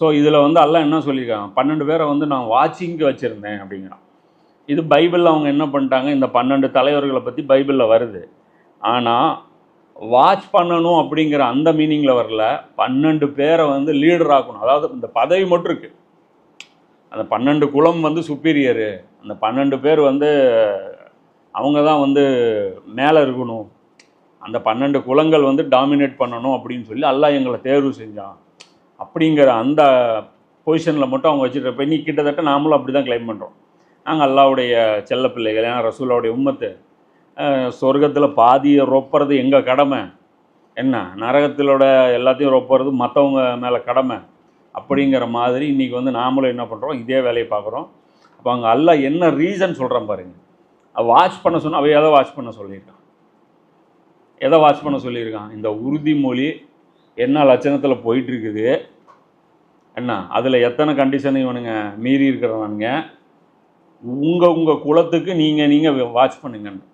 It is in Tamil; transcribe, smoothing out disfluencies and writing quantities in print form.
ஸோ இதில் வந்து அல்லாஹ் என்ன சொல்லியிருக்காங்க, 12 பேரை வந்து நான் வாட்சிங்க்கு வச்சுருந்தேன் அப்படிங்கிறான். இது பைபிளில் அவங்க என்ன பண்ணிட்டாங்க, இந்த 12 தலைவர்களை பற்றி பைபிளில் வருது. ஆனால் வாட்ச் பண்ணணும் அப்படிங்கிற அந்த மீனிங்கில் வரல. 12 பேரை வந்து லீடர் ஆக்கணும். அதாவது இந்த பதவி மட்டும் இருக்குது. அந்த 12 குலம் வந்து சுப்பீரியரு. அந்த 12 பேர் வந்து அவங்க தான் வந்து மேலே இருக்கணும். அந்த 12 குலங்கள் வந்து டாமினேட் பண்ணணும் அப்படின்னு சொல்லி அல்லாஹ் எங்களை தேர்வு செஞ்சான் அப்படிங்கிற அந்த பொசிஷனில் மட்டும் அவங்க வச்சுருப்ப இன்னைக்கு கிட்டத்தட்ட நாமளும் அப்படி தான் கிளைம் பண்ணுறோம். நாங்கள் அல்லாஹ்வுடைய செல்ல பிள்ளைகள், ஏன்னா ரசூலுடைய உம்மத்து, சொர்க்கத்தில் பாதியை ரொப்புறது எங்கள் கடமை, என்ன நரகத்திலோட எல்லாத்தையும் ரொப்புறது மற்றவங்க மேலே கடமை அப்படிங்கிற மாதிரி இன்றைக்கி வந்து நாமளும் என்ன பண்ணுறோம், இதே வேலையை பார்க்குறோம். அப்போ அங்கே அல்லாஹ் என்ன ரீசன் சொல்கிறேன் பாருங்கள். வாட்ச் பண்ண சொன்னால் அவை எதை வாட்ச் பண்ண சொல்லியிருக்கான், எதை வாட்ச் பண்ண சொல்லியிருக்கான்? இந்த உறுதிமொழி என்ன லட்சணத்தில் போயிட்டுருக்குது, என்ன அதில் எத்தனை கண்டிஷன் இவனுங்க மீறி இருக்கிறவனுங்க, உங்கள் குலத்துக்கு நீங்கள் வாட்ச் பண்ணுங்கன்னு.